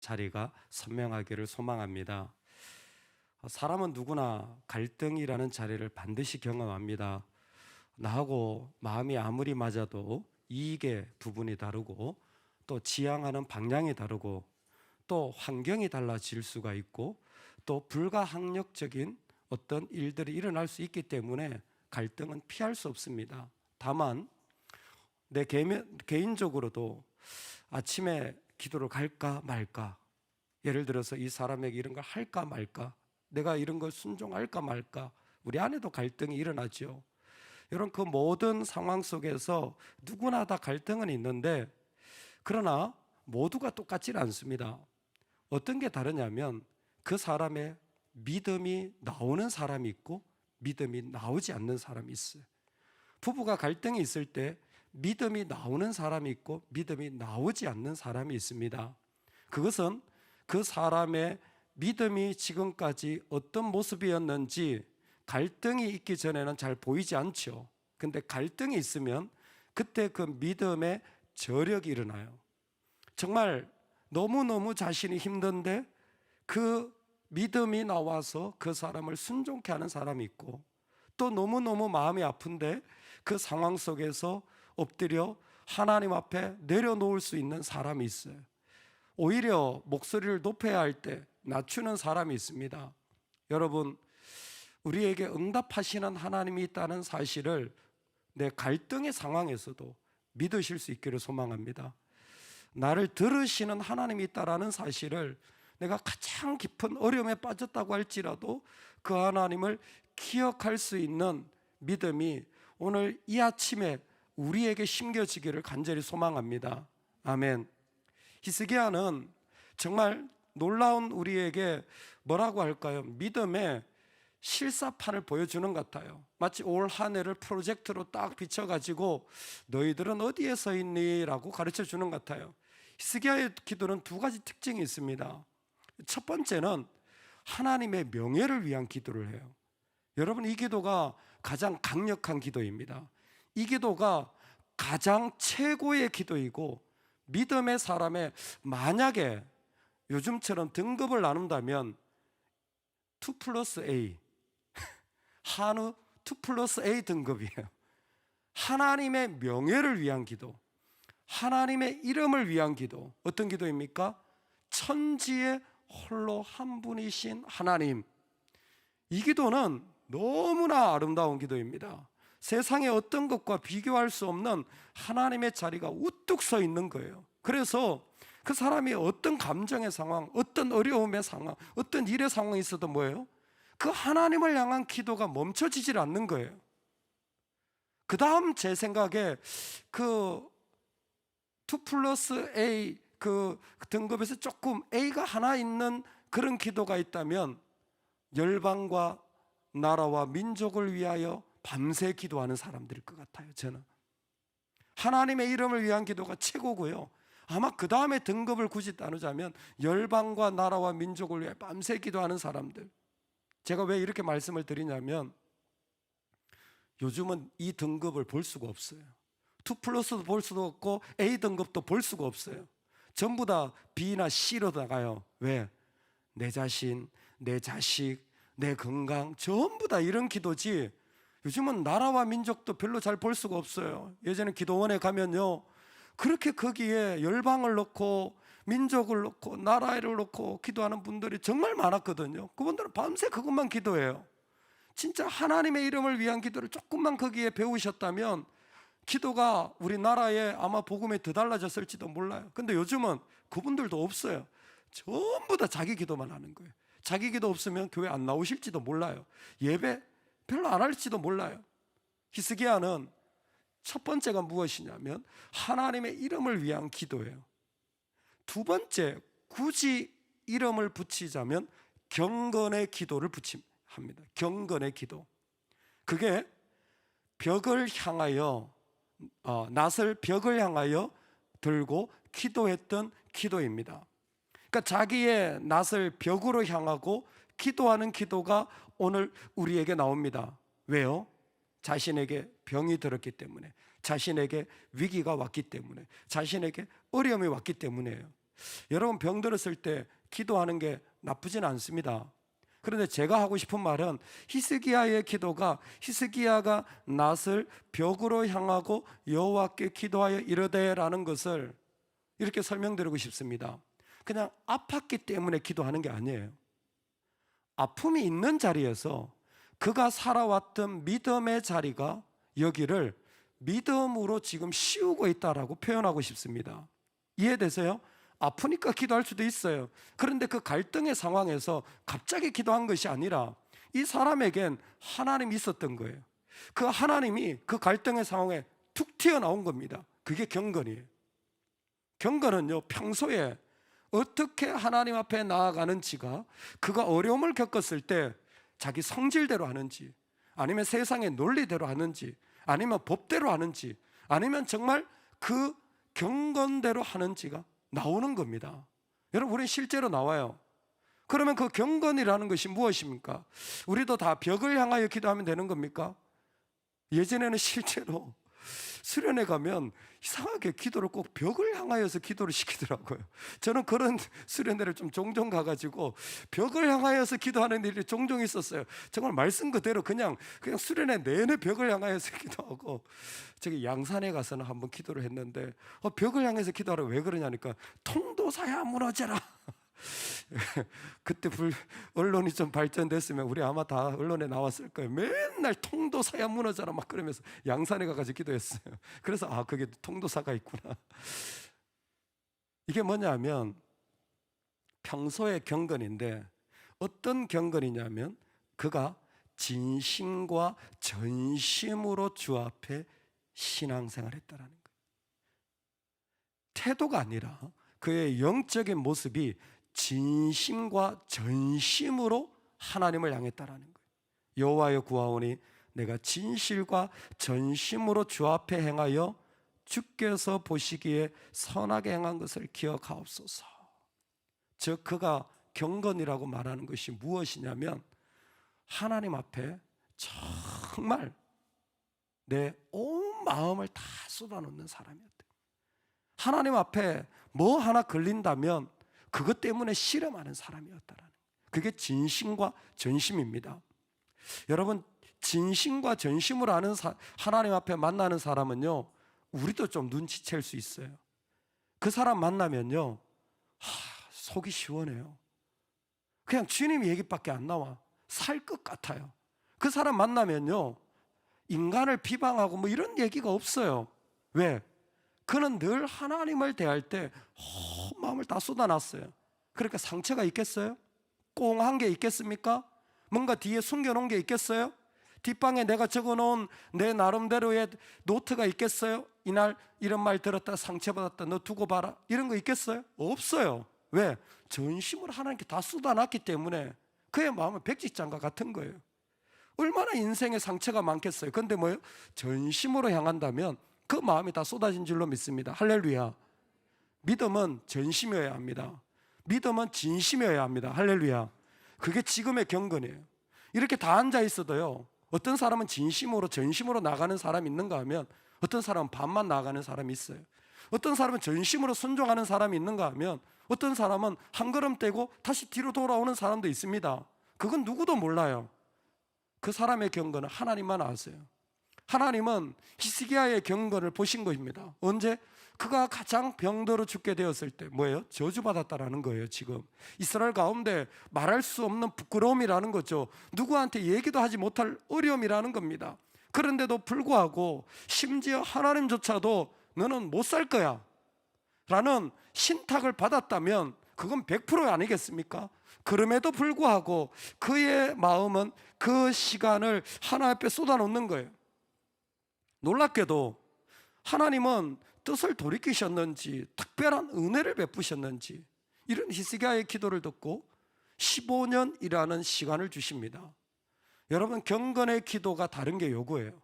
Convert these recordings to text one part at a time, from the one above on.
자리가 선명하기를 소망합니다. 사람은 누구나 갈등이라는 자리를 반드시 경험합니다. 나하고 마음이 아무리 맞아도 이익의 부분이 다르고, 또 지향하는 방향이 다르고, 또 환경이 달라질 수가 있고, 또 불가항력적인 어떤 일들이 일어날 수 있기 때문에 갈등은 피할 수 없습니다. 다만 내 개인적으로도 아침에 기도를 갈까 말까, 예를 들어서 이 사람에게 이런 걸 할까 말까, 내가 이런 걸 순종할까 말까, 우리 안에도 갈등이 일어나죠. 이런 그 모든 상황 속에서 누구나 다 갈등은 있는데, 그러나 모두가 똑같지는 않습니다. 어떤 게 다르냐면 그 사람의 믿음이 나오는 사람이 있고 믿음이 나오지 않는 사람이 있어요. 부부가 갈등이 있을 때 믿음이 나오는 사람이 있고 믿음이 나오지 않는 사람이 있습니다. 그것은 그 사람의 믿음이 지금까지 어떤 모습이었는지 갈등이 있기 전에는 잘 보이지 않죠. 근데 갈등이 있으면 그때 그 믿음의 저력이 일어나요. 정말 너무너무 자신이 힘든데 그 믿음이 나와서 그 사람을 순종케 하는 사람이 있고, 또 너무너무 마음이 아픈데 그 상황 속에서 엎드려 하나님 앞에 내려놓을 수 있는 사람이 있어요. 오히려 목소리를 높여야 할 때 낮추는 사람이 있습니다. 여러분, 우리에게 응답하시는 하나님이 있다는 사실을 내 갈등의 상황에서도 믿으실 수 있기를 소망합니다. 나를 들으시는 하나님이 있다는 사실을 내가 가장 깊은 어려움에 빠졌다고 할지라도 그 하나님을 기억할 수 있는 믿음이 오늘 이 아침에 우리에게 심겨지기를 간절히 소망합니다. 아멘. 히스기야는 정말 놀라운 우리에게 뭐라고 할까요? 믿음의 실사판을 보여주는 것 같아요. 마치 올 한 해를 프로젝트로 딱 비춰가지고 너희들은 어디에 서 있니? 라고 가르쳐 주는 것 같아요. 히스기야의 기도는 두 가지 특징이 있습니다. 첫 번째는 하나님의 명예를 위한 기도를 해요. 여러분, 이 기도가 가장 강력한 기도입니다. 이 기도가 가장 최고의 기도이고, 믿음의 사람의 만약에 요즘처럼 등급을 나눈다면 2 플러스 A, 한우 2 플러스 A 등급이에요. 하나님의 명예를 위한 기도, 하나님의 이름을 위한 기도. 어떤 기도입니까? 천지에 홀로 한 분이신 하나님. 이 기도는 너무나 아름다운 기도입니다. 세상의 어떤 것과 비교할 수 없는 하나님의 자리가 우뚝 서 있는 거예요. 그래서 그 사람이 어떤 감정의 상황, 어떤 어려움의 상황, 어떤 일의 상황이 있어도 뭐예요? 그 하나님을 향한 기도가 멈춰지질 않는 거예요. 그 다음 제 생각에 그 2 플러스 A 그 등급에서 조금 A가 하나 있는 그런 기도가 있다면 열방과 나라와 민족을 위하여 밤새 기도하는 사람들일 것 같아요. 저는 하나님의 이름을 위한 기도가 최고고요. 아마 그 다음에 등급을 굳이 나누자면 열방과 나라와 민족을 위해 밤새 기도하는 사람들. 제가 왜 이렇게 말씀을 드리냐면 요즘은 이 등급을 볼 수가 없어요. 2 플러스도 볼 수도 없고 A 등급도 볼 수가 없어요. 전부 다 B나 C로 나가요. 왜? 내 자신, 내 자식, 내 건강, 전부 다 이런 기도지. 요즘은 나라와 민족도 별로 잘 볼 수가 없어요. 예전에 기도원에 가면요, 그렇게 거기에 열방을 넣고 민족을 넣고 나라를 넣고 기도하는 분들이 정말 많았거든요. 그분들은 밤새 그것만 기도해요. 진짜 하나님의 이름을 위한 기도를 조금만 거기에 배우셨다면 기도가 우리나라에 아마 복음이 더 달라졌을지도 몰라요. 근데 요즘은 그분들도 없어요. 전부 다 자기 기도만 하는 거예요. 자기 기도 없으면 교회 안 나오실지도 몰라요. 예배 별로 안 할지도 몰라요. 히스기야는 첫 번째가 무엇이냐면 하나님의 이름을 위한 기도예요. 두 번째, 굳이 이름을 붙이자면 경건의 기도를 합니다. 경건의 기도. 그게 벽을 향하여 낫을 벽을 향하여 들고 기도했던 기도입니다. 그러니까 자기의 낫을 벽으로 향하고 기도하는 기도가 오늘 우리에게 나옵니다. 왜요? 자신에게 병이 들었기 때문에, 자신에게 위기가 왔기 때문에, 자신에게 어려움이 왔기 때문에요. 여러분 병 들었을 때 기도하는 게 나쁘진 않습니다. 그런데 제가 하고 싶은 말은 히스기야의 기도가 히스기야가 낫을 벽으로 향하고 여호와께 기도하여 이르되라는 것을 이렇게 설명드리고 싶습니다. 그냥 아팠기 때문에 기도하는 게 아니에요. 아픔이 있는 자리에서 그가 살아왔던 믿음의 자리가 여기를 믿음으로 지금 씌우고 있다라고 표현하고 싶습니다. 이해되세요? 아프니까 기도할 수도 있어요. 그런데 그 갈등의 상황에서 갑자기 기도한 것이 아니라 이 사람에겐 하나님이 있었던 거예요. 그 하나님이 그 갈등의 상황에 툭 튀어나온 겁니다. 그게 경건이에요. 경건은요, 평소에 어떻게 하나님 앞에 나아가는지가, 그가 어려움을 겪었을 때 자기 성질대로 하는지, 아니면 세상의 논리대로 하는지, 아니면 법대로 하는지, 아니면 정말 그 경건대로 하는지가 나오는 겁니다. 여러분, 우리 실제로 나와요. 그러면 그 경건이라는 것이 무엇입니까? 우리도 다 벽을 향하여 기도하면 되는 겁니까? 예전에는 실제로 수련회 가면 이상하게 기도를 꼭 벽을 향하여서 기도를 시키더라고요. 저는 그런 수련회를 좀 종종 가가지고 벽을 향하여서 기도하는 일이 종종 있었어요. 정말 말씀 그대로 그냥 수련회 내내 벽을 향하여서 기도하고, 저기 양산에 가서는 한번 기도를 했는데 벽을 향해서 기도하라 왜 그러냐니까 통도사야 무너져라. 그때 언론이 좀 발전됐으면 우리 아마 다 언론에 나왔을 거예요. 맨날 통도사야 무너져라 막 그러면서 양산에 가가지고 기도했어요. 그래서 그게 통도사가 있구나. 이게 뭐냐면 평소의 경건인데, 어떤 경건이냐면 그가 진심과 전심으로 주 앞에 신앙생활 했다라는 거예요. 태도가 아니라 그의 영적인 모습이 진심과 전심으로 하나님을 향했다라는 거예요. 여호와여 구하오니 내가 진실과 전심으로 주 앞에 행하여 주께서 보시기에 선하게 행한 것을 기억하옵소서. 즉 그가 경건이라고 말하는 것이 무엇이냐면 하나님 앞에 정말 내 온 마음을 다 쏟아놓는 사람이었대요. 하나님 앞에 뭐 하나 걸린다면 그것 때문에 실험하는 사람이었다라는, 그게 진심과 전심입니다. 여러분, 진심과 전심으로 하는 하나님 앞에 만나는 사람은요, 우리도 좀 눈치챌 수 있어요. 그 사람 만나면요, 속이 시원해요. 그냥 주님 얘기밖에 안 나와. 살 것 같아요. 그 사람 만나면요, 인간을 비방하고 뭐 이런 얘기가 없어요. 왜? 그는 늘 하나님을 대할 때 마음을 다 쏟아놨어요. 그러니까 상처가 있겠어요? 꽁한 게 있겠습니까? 뭔가 뒤에 숨겨놓은 게 있겠어요? 뒷방에 내가 적어놓은 내 나름대로의 노트가 있겠어요? 이날 이런 말 들었다 상처받았다 너 두고 봐라 이런 거 있겠어요? 없어요. 왜? 전심으로 하나님께 다 쏟아놨기 때문에 그의 마음은 백지장과 같은 거예요. 얼마나 인생에 상처가 많겠어요. 그런데 뭐예요? 전심으로 향한다면 그 마음이 다 쏟아진 줄로 믿습니다. 할렐루야. 믿음은 전심이어야 합니다. 믿음은 진심이어야 합니다. 할렐루야. 그게 지금의 경건이에요. 이렇게 다 앉아 있어도요, 어떤 사람은 진심으로 전심으로 나가는 사람이 있는가 하면 어떤 사람은 반만 나가는 사람이 있어요. 어떤 사람은 전심으로 순종하는 사람이 있는가 하면 어떤 사람은 한 걸음 떼고 다시 뒤로 돌아오는 사람도 있습니다. 그건 누구도 몰라요. 그 사람의 경건은 하나님만 아세요. 하나님은 히스기야의 경건을 보신 것입니다. 언제? 그가 가장 병들어 죽게 되었을 때. 뭐예요? 저주받았다라는 거예요. 지금 이스라엘 가운데 말할 수 없는 부끄러움이라는 거죠. 누구한테 얘기도 하지 못할 어려움이라는 겁니다. 그런데도 불구하고 심지어 하나님조차도 너는 못 살 거야 라는 신탁을 받았다면 그건 100% 아니겠습니까? 그럼에도 불구하고 그의 마음은 그 시간을 하나님 앞에 쏟아놓는 거예요. 놀랍게도 하나님은 뜻을 돌이키셨는지 특별한 은혜를 베푸셨는지 이런 히스기야의 기도를 듣고 15년이라는 시간을 주십니다. 여러분, 경건의 기도가 다른 게 요거예요.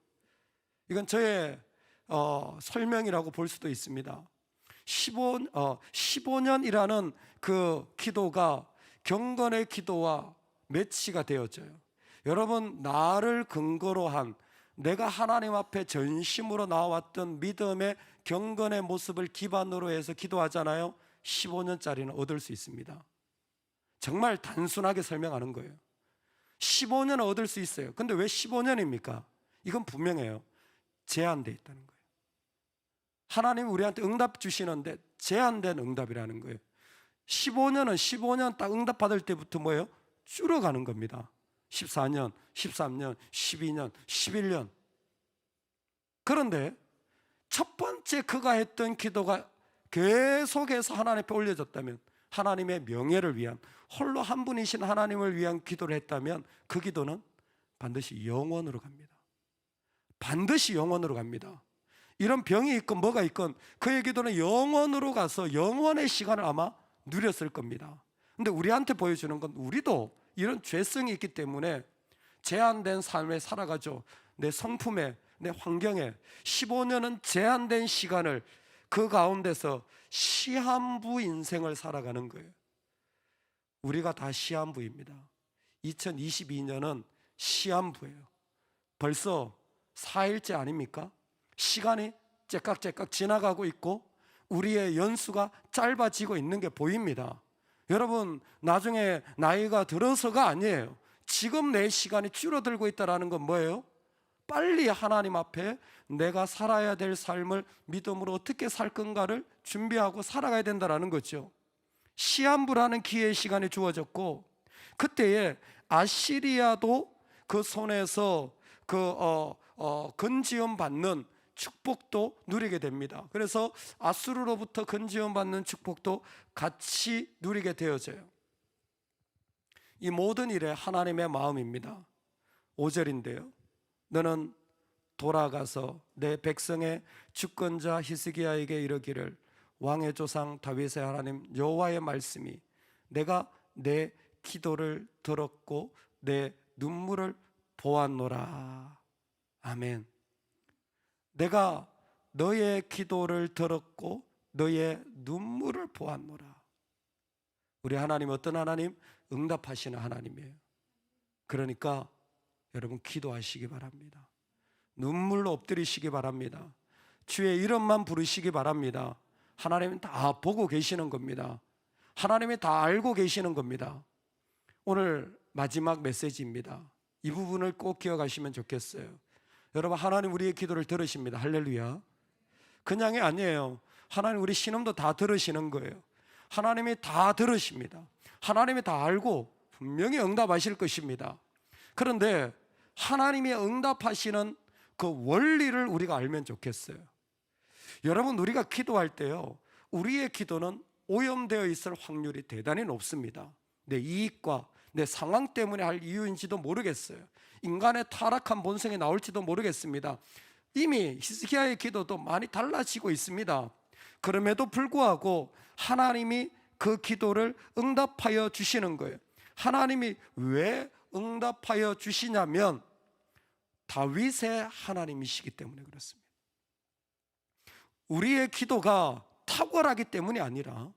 이건 저의 설명이라고 볼 수도 있습니다. 15년이라는 그 기도가 경건의 기도와 매치가 되어져요. 여러분, 나를 근거로 한 내가 하나님 앞에 전심으로 나왔던 믿음의 경건의 모습을 기반으로 해서 기도하잖아요. 15년짜리는 얻을 수 있습니다. 정말 단순하게 설명하는 거예요. 15년은 얻을 수 있어요. 근데 왜 15년입니까? 이건 분명해요. 제한되어 있다는 거예요. 하나님이 우리한테 응답 주시는데 제한된 응답이라는 거예요. 15년은 15년 딱 응답 받을 때부터 뭐예요? 줄어가는 겁니다. 14년, 13년, 12년, 11년. 그런데 첫 번째 그가 했던 기도가 계속해서 하나님 앞에 올려졌다면, 하나님의 명예를 위한, 홀로 한 분이신 하나님을 위한 기도를 했다면 그 기도는 반드시 영원으로 갑니다. 반드시 영원으로 갑니다. 이런 병이 있건 뭐가 있건 그의 기도는 영원으로 가서 영원의 시간을 아마 누렸을 겁니다. 근데 우리한테 보여주는 건 우리도 이런 죄성이 있기 때문에 제한된 삶에 살아가죠. 내 성품에, 내 환경에 15년은 제한된 시간을 그 가운데서 시한부 인생을 살아가는 거예요. 우리가 다 시한부입니다. 2022년은 시한부예요. 벌써 4일째 아닙니까? 시간이 째깍째깍 지나가고 있고 우리의 연수가 짧아지고 있는 게 보입니다. 여러분, 나중에 나이가 들어서가 아니에요. 지금 내 시간이 줄어들고 있다는 건 뭐예요? 빨리 하나님 앞에 내가 살아야 될 삶을 믿음으로 어떻게 살 건가를 준비하고 살아가야 된다는 거죠. 시한부라는 기회의 시간이 주어졌고, 그때에 아시리아도 그 손에서 건지움 받는 축복도 누리게 됩니다. 그래서 아수르로부터 건지움 받는 축복도 같이 누리게 되어져요. 이 모든 일에 하나님의 마음입니다. 5절인데요. 너는 돌아가서 내 백성의 주권자 히스기야에게 이르기를, 왕의 조상 다윗의 하나님 여호와의 말씀이 내가 내 기도를 들었고 내 눈물을 보았노라. 아멘. 내가 너의 기도를 들었고 너의 눈물을 보았노라. 우리 하나님 어떤 하나님? 응답하시는 하나님이에요. 그러니까 여러분 기도하시기 바랍니다. 눈물로 엎드리시기 바랍니다. 주의 이름만 부르시기 바랍니다. 하나님은 다 보고 계시는 겁니다. 하나님이 다 알고 계시는 겁니다. 오늘 마지막 메시지입니다. 이 부분을 꼭 기억하시면 좋겠어요. 여러분, 하나님 우리의 기도를 들으십니다. 할렐루야. 그냥이 아니에요. 하나님 우리 신음도 다 들으시는 거예요. 하나님이 다 들으십니다. 하나님이 다 알고 분명히 응답하실 것입니다. 그런데 하나님이 응답하시는 그 원리를 우리가 알면 좋겠어요. 여러분, 우리가 기도할 때요, 우리의 기도는 오염되어 있을 확률이 대단히 높습니다. 내 이익과 내 상황 때문에 할 이유인지도 모르겠어요. 인간의 타락한 본성이 나올지도 모르겠습니다. 이미 히스기야의 기도도 많이 달라지고 있습니다. 그럼에도 불구하고 하나님이 그 기도를 응답하여 주시는 거예요. 하나님이 왜 응답하여 주시냐면 다윗의 하나님이시기 때문에 그렇습니다. 우리의 기도가 탁월하기 때문이 아니라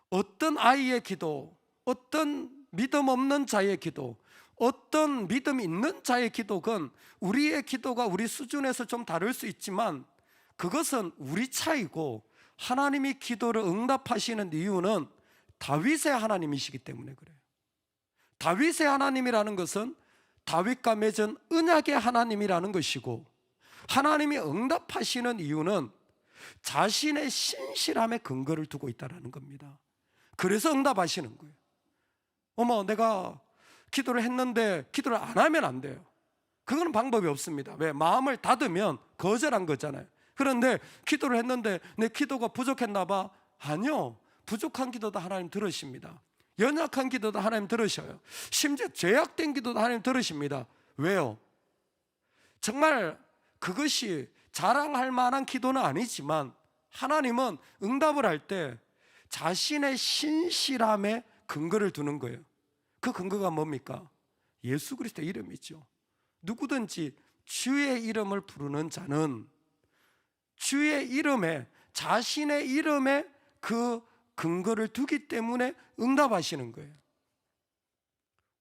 어떤 아이의 기도, 어떤 믿음 없는 자의 기도, 어떤 믿음 있는 자의 기도건 우리의 기도가 우리 수준에서 좀 다를 수 있지만 그것은 우리 차이고, 하나님이 기도를 응답하시는 이유는 다윗의 하나님이시기 때문에 그래요. 다윗의 하나님이라는 것은 다윗과 맺은 언약의 하나님이라는 것이고, 하나님이 응답하시는 이유는 자신의 신실함에 근거를 두고 있다는 겁니다. 그래서 응답하시는 거예요. 내가 기도를 했는데 기도를 안 하면 안 돼요. 그건 방법이 없습니다. 왜? 마음을 닫으면 거절한 거잖아요. 그런데 기도를 했는데 내 기도가 부족했나 봐. 아니요. 부족한 기도도 하나님 들으십니다. 연약한 기도도 하나님 들으셔요. 심지어 죄악된 기도도 하나님 들으십니다. 왜요? 정말 그것이 자랑할 만한 기도는 아니지만 하나님은 응답을 할 때 자신의 신실함에 근거를 두는 거예요. 그 근거가 뭡니까? 예수 그리스도의 이름이죠. 누구든지 주의 이름을 부르는 자는 주의 이름에, 자신의 이름에 그 근거를 두기 때문에 응답하시는 거예요.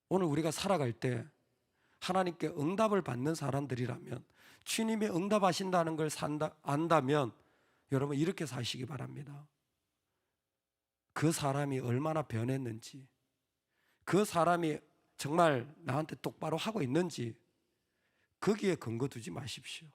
오늘 우리가 살아갈 때 하나님께 응답을 받는 사람들이라면, 주님이 응답하신다는 걸 안다면 여러분 이렇게 사시기 바랍니다. 그 사람이 얼마나 변했는지, 그 사람이 정말 나한테 똑바로 하고 있는지 거기에 근거 두지 마십시오.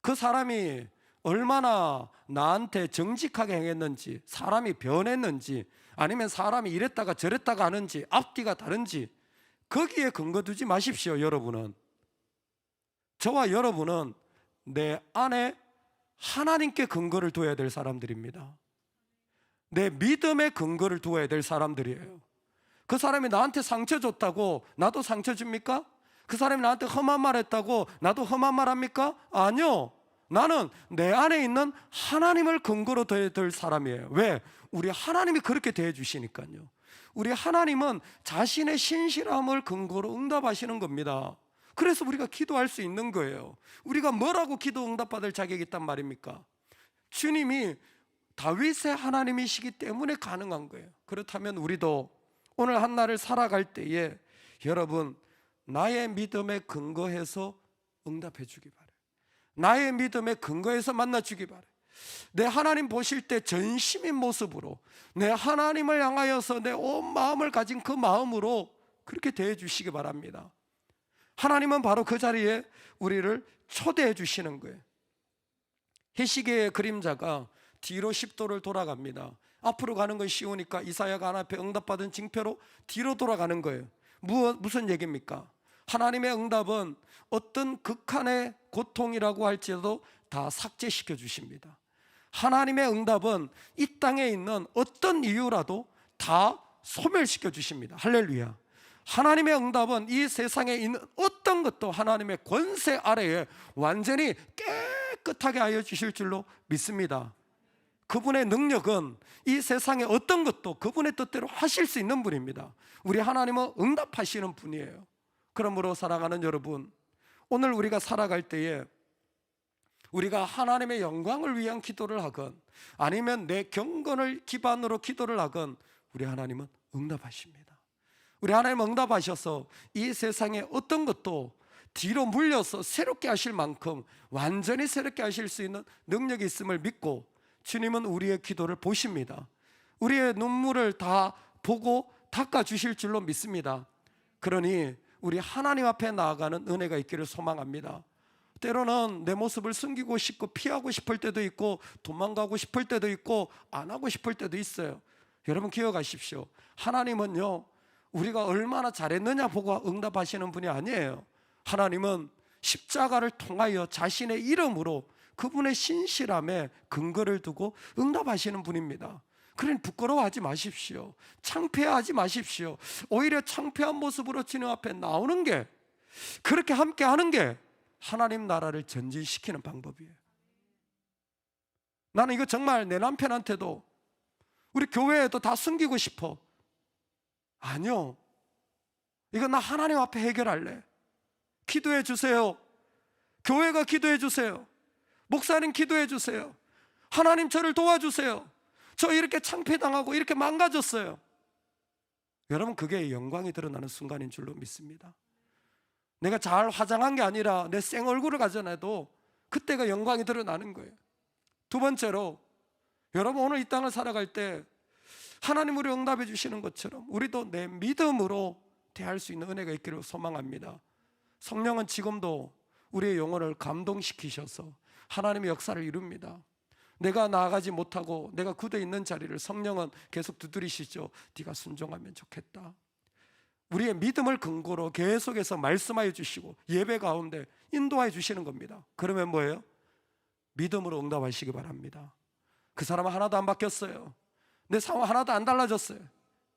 그 사람이 얼마나 나한테 정직하게 행했는지, 사람이 변했는지, 아니면 사람이 이랬다가 저랬다가 하는지, 앞뒤가 다른지 거기에 근거 두지 마십시오. 여러분은, 저와 여러분은 내 안에 하나님께 근거를 둬야 될 사람들입니다. 내 믿음의 근거를 두어야 될 사람들이에요. 그 사람이 나한테 상처 줬다고 나도 상처 줍니까? 그 사람이 나한테 험한 말 했다고 나도 험한 말 합니까? 아니요. 나는 내 안에 있는 하나님을 근거로 둬야 될 사람이에요. 왜? 우리 하나님이 그렇게 대해 주시니까요. 우리 하나님은 자신의 신실함을 근거로 응답하시는 겁니다. 그래서 우리가 기도할 수 있는 거예요. 우리가 뭐라고 기도 응답받을 자격이 있단 말입니까? 주님이 다윗의 하나님이시기 때문에 가능한 거예요. 그렇다면 우리도 오늘 한 날을 살아갈 때에 여러분, 나의 믿음에 근거해서 응답해 주기 바라요. 나의 믿음에 근거해서 만나 주기 바라요. 내 하나님 보실 때 전심인 모습으로, 내 하나님을 향하여서 내 온 마음을 가진 그 마음으로 그렇게 대해 주시기 바랍니다. 하나님은 바로 그 자리에 우리를 초대해 주시는 거예요. 해시계의 그림자가 뒤로 10도를 돌아갑니다. 앞으로 가는 건 쉬우니까 이사야가 하나 앞에 응답받은 징표로 뒤로 돌아가는 거예요. 무슨 얘기입니까? 하나님의 응답은 어떤 극한의 고통이라고 할지라도 다 삭제시켜 주십니다. 하나님의 응답은 이 땅에 있는 어떤 이유라도 다 소멸시켜 주십니다. 할렐루야. 하나님의 응답은 이 세상에 있는 어떤 것도 하나님의 권세 아래에 완전히 깨끗하게 하여 주실 줄로 믿습니다. 그분의 능력은 이 세상의 어떤 것도 그분의 뜻대로 하실 수 있는 분입니다. 우리 하나님은 응답하시는 분이에요. 그러므로 사랑하는 여러분, 오늘 우리가 살아갈 때에 우리가 하나님의 영광을 위한 기도를 하건 아니면 내 경건을 기반으로 기도를 하건 우리 하나님은 응답하십니다. 우리 하나님 응답하셔서 이 세상의 어떤 것도 뒤로 물려서 새롭게 하실 만큼 완전히 새롭게 하실 수 있는 능력이 있음을 믿고 주님은 우리의 기도를 보십니다. 우리의 눈물을 다 보고 닦아주실 줄로 믿습니다. 그러니 우리 하나님 앞에 나아가는 은혜가 있기를 소망합니다. 때로는 내 모습을 숨기고 싶고 피하고 싶을 때도 있고 도망가고 싶을 때도 있고 안 하고 싶을 때도 있어요. 여러분 기억하십시오. 하나님은요, 우리가 얼마나 잘했느냐 보고 응답하시는 분이 아니에요. 하나님은 십자가를 통하여 자신의 이름으로 그분의 신실함에 근거를 두고 응답하시는 분입니다. 그러니 부끄러워하지 마십시오. 창피하지 마십시오. 오히려 창피한 모습으로 주님 앞에 나오는 게, 그렇게 함께 하는 게 하나님 나라를 전진시키는 방법이에요. 나는 이거 정말 내 남편한테도 우리 교회에도 다 숨기고 싶어. 아니요, 이거 나 하나님 앞에 해결할래. 기도해 주세요. 교회가 기도해 주세요. 목사님 기도해 주세요. 하나님 저를 도와주세요. 저 이렇게 창피당하고 이렇게 망가졌어요. 여러분, 그게 영광이 드러나는 순간인 줄로 믿습니다. 내가 잘 화장한 게 아니라 내 생얼굴을 가져놔도 그때가 영광이 드러나는 거예요. 두 번째로, 여러분 오늘 이 땅을 살아갈 때 하나님 우리 응답해 주시는 것처럼 우리도 내 믿음으로 대할 수 있는 은혜가 있기를 소망합니다. 성령은 지금도 우리의 영혼을 감동시키셔서 하나님의 역사를 이룹니다. 내가 나아가지 못하고 내가 굳어 있는 자리를 성령은 계속 두드리시죠. 네가 순종하면 좋겠다. 우리의 믿음을 근거로 계속해서 말씀하여 주시고 예배 가운데 인도하여 주시는 겁니다. 그러면 뭐예요? 믿음으로 응답하시기 바랍니다. 그 사람은 하나도 안 바뀌었어요. 내 상황 하나도 안 달라졌어요.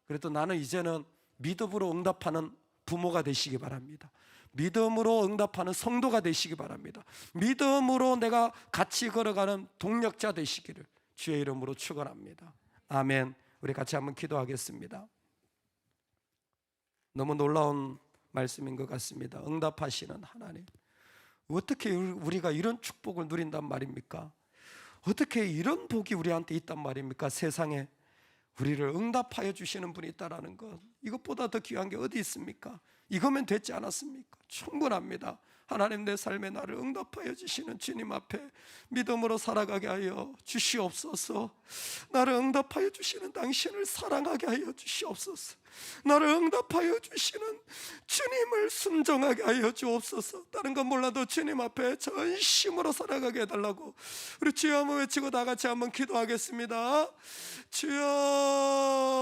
그래도 나는 이제는 믿음으로 응답하는 부모가 되시기 바랍니다. 믿음으로 응답하는 성도가 되시기 바랍니다. 믿음으로 내가 같이 걸어가는 동력자 되시기를 주의 이름으로 축원합니다. 아멘. 우리 같이 한번 기도하겠습니다. 너무 놀라운 말씀인 것 같습니다. 응답하시는 하나님, 어떻게 우리가 이런 축복을 누린단 말입니까? 어떻게 이런 복이 우리한테 있단 말입니까? 세상에 우리를 응답하여 주시는 분이 있다는 것, 이것보다 더 귀한 게 어디 있습니까? 이거면 됐지 않았습니까? 충분합니다. 하나님, 내 삶에 나를 응답하여 주시는 주님 앞에 믿음으로 살아가게 하여 주시옵소서. 나를 응답하여 주시는 당신을 사랑하게 하여 주시옵소서. 나를 응답하여 주시는 주님을 순종하게 하여 주옵소서. 다른 건 몰라도 주님 앞에 전심으로 살아가게 해달라고 우리 주여 한번 외치고 다 같이 한번 기도하겠습니다. 주여.